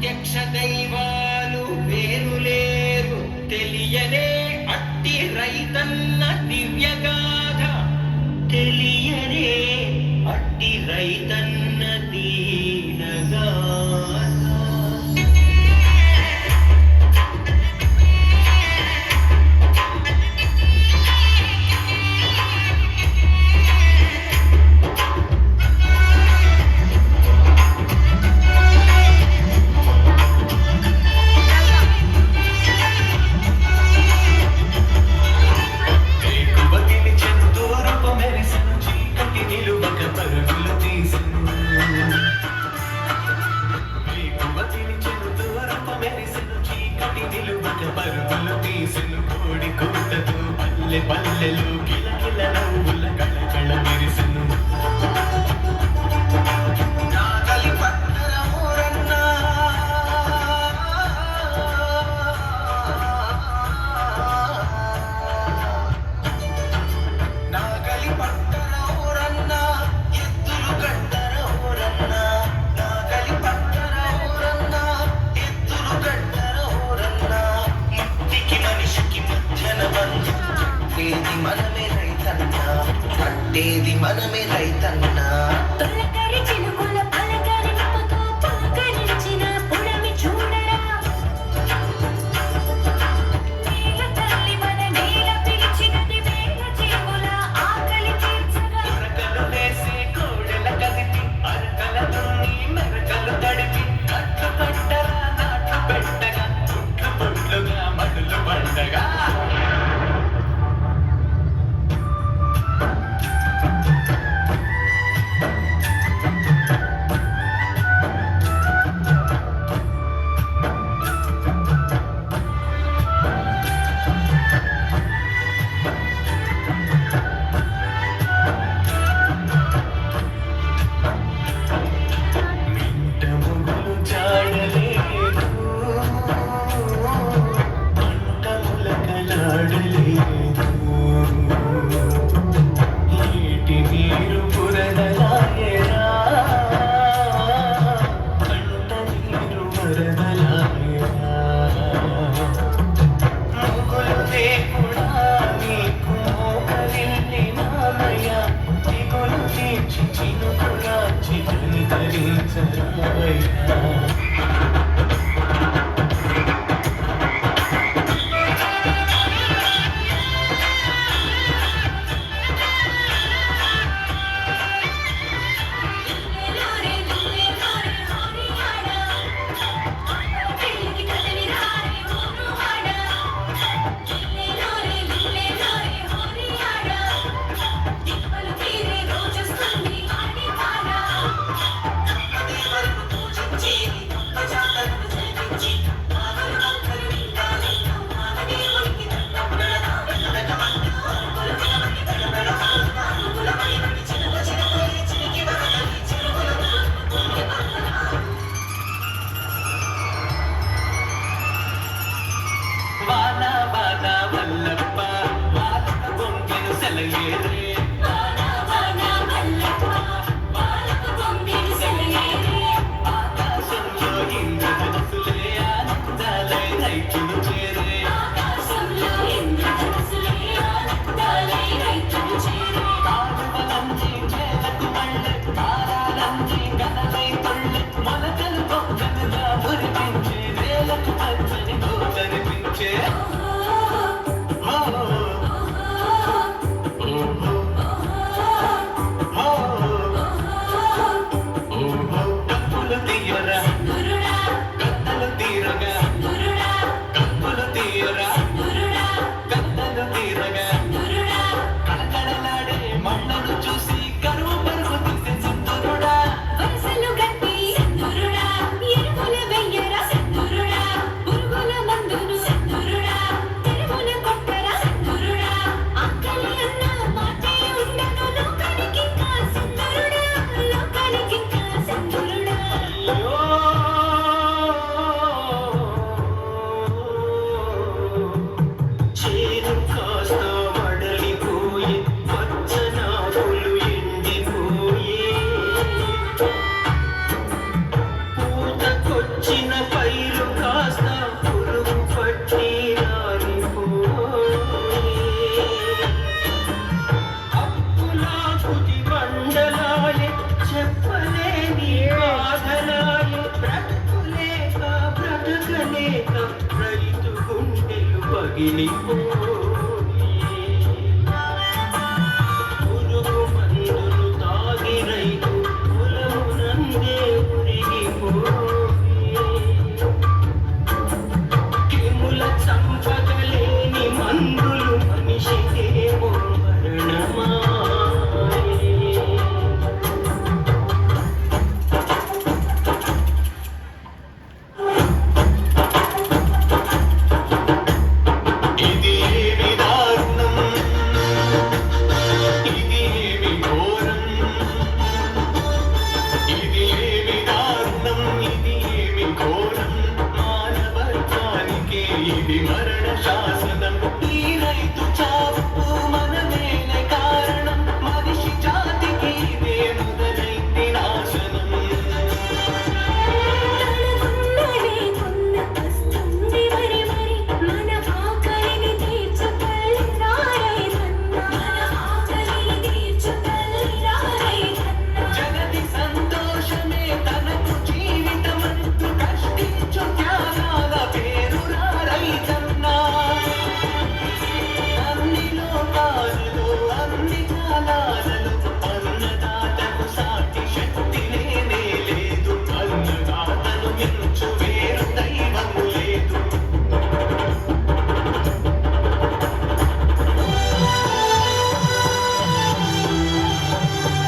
ప్రత్యక్ష దైవాలు వేరులేరు తెలియనే అట్టి రైతన్న దివ్యగాథ తెలియనే అట్టి రైతన్న దీనగాథ. పరుగులు తీసిన కోడి కూతతో పల్లె పల్లెలు కిలకిల నవ్వుల కళకళ మెరిసెను. నాగలి పట్టర ఊరన్నా నాగలి పట్టర ఊరన్నా ఎద్దులు కట్టర ఊరన్నా నాగలి పట్టర ఊరన్నా ఎద్దులు కట్టర ఊరన్నా మట్టికి మనిషికి మధ్యన బంధం పట్టేది మనమే రైతన్నా పట్టేది మనమే రైతన్నా. తొలకరి చినుకుల పలకరింపుతో పలకరించిన పుడమి చూడరా నేల తల్లి మన నేల పిలిచినది వేల జీవుల ఆకలి తీర్చగా ఉరకలు వేసే కోడెల కదిపి అరకల దున్ని మెరకలు తడిపి కట్టు కట్టరా నాటు పెట్టగా పుట్లు పుట్లుగా మడులు పండగా. మింట మొగులు జాడలేదు పంట ములకలాడలేదు ఏటి నీరు బురదలాయరా పంట నీరు వరదలాయరా. మొగులు దేవుడా నీకు మోకరిల్లి నామయ్య దిగులు తీర్చి చినుకుగా చిరుని ధరించరాయ్యా. లోరే లోరే లోరే హరియాడా పెళ్ళికి కదలి రారే ఊరువాడా లోరే లోరే లోరే హరియాడా తిప్పలు తీరే రోజొస్తుంది ఆడివాడా అది వరకు పూజించేది పురుగు మందులు తాగి రైతు పొలమునందే ఉరిగిపోయే. క్రిముల చంపగలేని మందులు మనిషికేమో మరణమాయే. ఇది ఏమి దారుణం, ఇది ఏమి ఘోరం, ఇది ఏమి దారుణం, ఇది ఏమి ఘోరం, మానవత్వానికే ఇది మరణ శాసనం. ఈ రైతు చావుకు మనమేలే కారణం, మనిషి జాతికి ఇదే మొదలైంది నాశనం. తనకున్నదే కొన్న వస్తుంది మరి మరి మన ఆకలిని తీర్చగలి రైతన్న మన ఆకలిని తీర్చగలి రైతన్న జగతి సంతోషమే తనకు జీవితమంటూ కష్టించు త్యాగాల పేరురా రైతన్న. అన్ని లోకాలలో అన్ని కాలాలలో అన్నదాతకు సాటి శక్తి లేనే లేదు. అన్నదాతను మించు వేరు దైవము లేదు.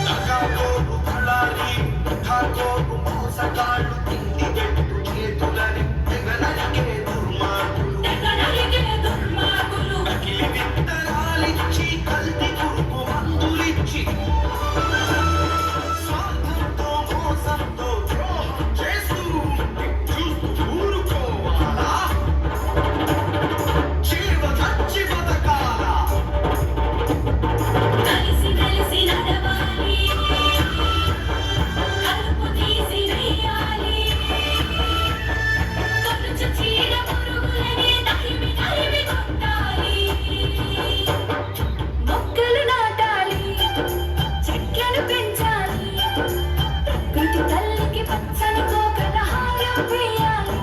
నగాకోరు కళారి ముఠాకోరు మోసగాళ్ళు తిండి పెట్టు చేతులని తెగనరికే దుర్మార్గులు తెగనరికే దుర్మార్గులు నకిలీ విత్తనాలిచ్చి కల్తీ పురుగు మందులిచ్చి స్వార్థంతో మోసంతో ద్రోహం చేస్తూ చూస్తూ ఊరుకోవాలా? జీవ చచ్చి బతకాలా? కలిసి కలిసి నడవాలి కలుపు తీసి వేయాలి కొలుచు చీడ పురుగులని తరిమి తరిమి కొట్టాలి మొక్కలు నాటాలి చెట్లను పెంచాలి ప్రకృతి తల్లికి పచ్చని కోకల హారం వేయాలి